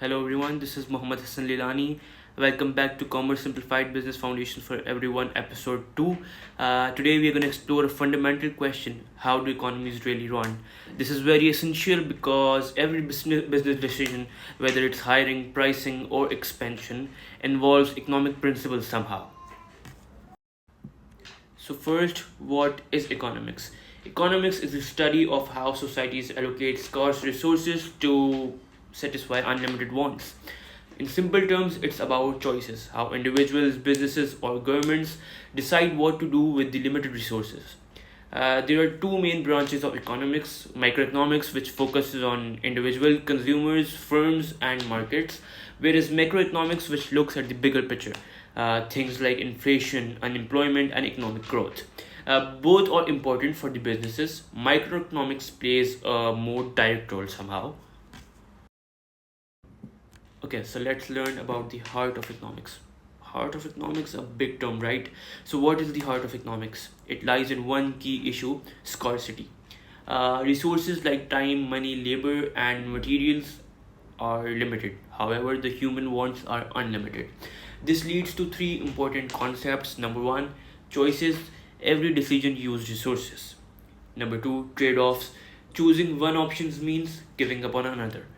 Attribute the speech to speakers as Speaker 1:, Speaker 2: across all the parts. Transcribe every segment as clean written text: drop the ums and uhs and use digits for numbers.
Speaker 1: Hello everyone, this is Muhammad Hassan. Welcome back to Commerce Simplified Business Foundation for Everyone episode 2. Today we are going to explore a fundamental question: how do economies really run? This is very essential because every business decision, whether it's hiring, pricing, or expansion, involves economic principles somehow. So, first, what is economics? Economics is the study of how societies allocate scarce resources to satisfy unlimited wants. In simple terms, it's about choices, how individuals, businesses, or governments decide what to do with the limited resources. There are two main branches of economics: microeconomics, which focuses on individual consumers, firms, and markets, whereas macroeconomics, which looks at the bigger picture, things like inflation, unemployment, and economic growth. Both are important for the businesses. Microeconomics plays a more direct role somehow. Okay, so let's learn about the heart of economics. Heart of economics, a big term, right? So, what is the heart of economics? It lies in one key issue: scarcity. Resources like time, money, labor, and materials are limited. However, the human wants are unlimited. This leads to three important concepts. Number one, choices. Every decision uses resources. Number two, trade offs. Choosing one option means giving up on another.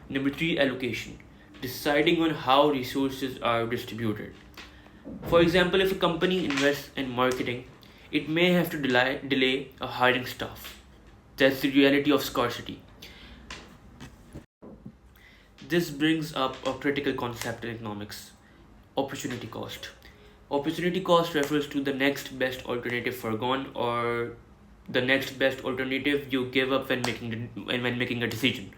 Speaker 1: Number three, allocation. Deciding on how resources are distributed. For example, if a company invests in marketing, it may have to delay a hiring staff. That's the reality of scarcity. This brings up a critical concept in economics: opportunity cost. Opportunity cost refers to the next best alternative foregone, or the next best alternative you give up when making a decision.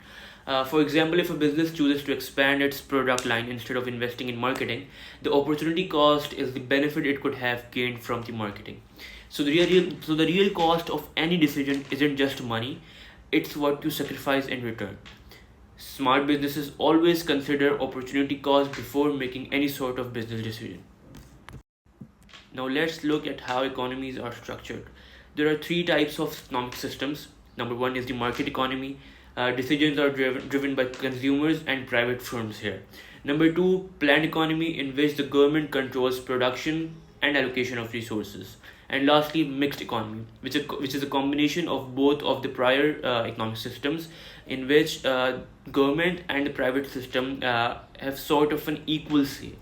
Speaker 1: For example, if a business chooses to expand its product line instead of investing in marketing, the opportunity cost is the benefit it could have gained from the marketing. So the real cost of any decision isn't just money; it's what you sacrifice in return. Smart businesses always consider opportunity cost before making any sort of business decision. Now let's look at how economies are structured. There are three types of economic systems. Number one is the market economy. Decisions are driven by consumers and private firms here. Number two, planned economy, in which the government controls production and allocation of resources. And lastly, mixed economy, which is a combination of both of the prior economic systems, in which government and the private system have sort of an equal say.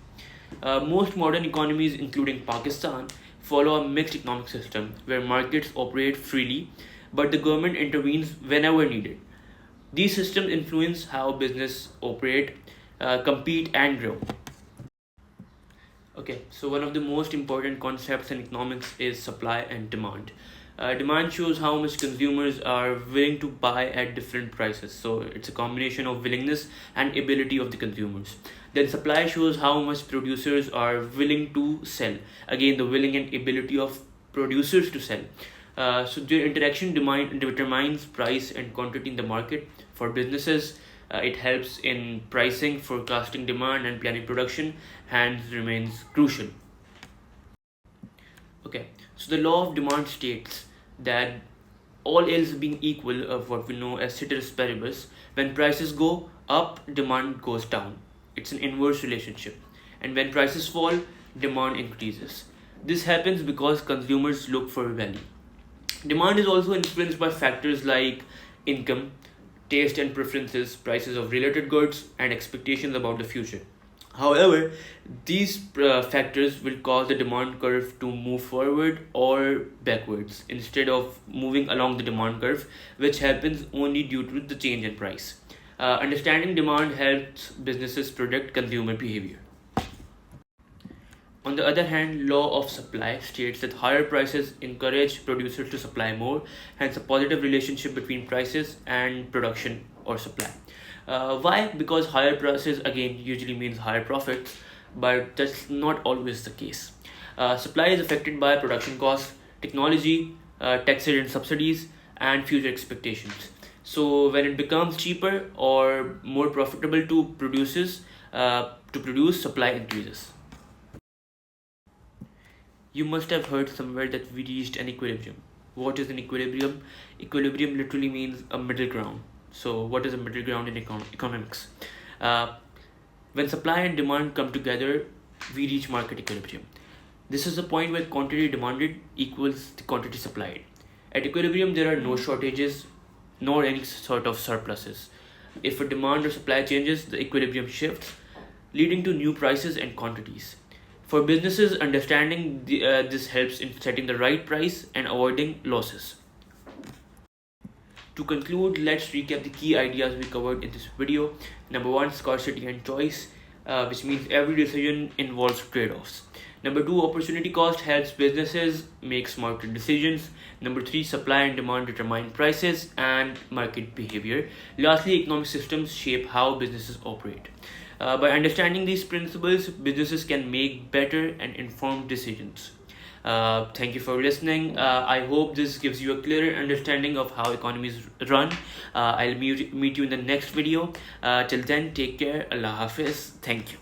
Speaker 1: Most modern economies, including Pakistan, follow a mixed economic system where markets operate freely, but the government intervenes whenever needed. These systems influence how business operate, compete, and grow. Okay, so one of the most important concepts in economics is supply and demand. Demand shows how much consumers are willing to buy at different prices. So it's a combination of willingness and ability of the consumers. Then supply shows how much producers are willing to sell. Again, the willing and ability of producers to sell. So their interaction determines price and quantity in the market. For businesses, it helps in pricing, forecasting demand, and planning production, hence remains crucial. Okay, so the law of demand states that all else being equal, of what we know as ceteris paribus, when prices go up, demand goes down. It's an inverse relationship. And when prices fall, demand increases. This happens because consumers look for value. Demand is also influenced by factors like income, taste and preferences, prices of related goods, and expectations about the future. However, these factors will cause the demand curve to move forward or backwards instead of moving along the demand curve, which happens only due to the change in price. Understanding demand helps businesses predict consumer behavior. On the other hand, law of supply states that higher prices encourage producers to supply more, hence a positive relationship between prices and production or supply. Why? Because higher prices again usually means higher profits, but that's not always the case. Supply is affected by production costs, technology, taxes and subsidies, and future expectations. So when it becomes cheaper or more profitable to produce, supply increases. You must have heard somewhere that we reached an equilibrium. What is an equilibrium? Equilibrium literally means a middle ground. So, what is a middle ground in economics? Uh, When supply and demand come together, we reach market equilibrium. This is the point where quantity demanded equals the quantity supplied. At equilibrium, there are no shortages nor any sort of surpluses. If a demand or supply changes, the equilibrium shifts, leading to new prices and quantities. For businesses, understanding this helps in setting the right price and avoiding losses. To conclude, let's recap the key ideas we covered in this video. Number one, scarcity and choice, which means every decision involves trade offs. Number two, opportunity cost helps businesses make smarter decisions. Number three, supply and demand determine prices and market behavior. Lastly, economic systems shape how businesses operate. By understanding these principles, businesses can make better and informed decisions. Thank you for listening. I hope this gives you a clearer understanding of how economies run. I'll meet you in the next video. Till then, take care. Allah Hafiz. Thank you.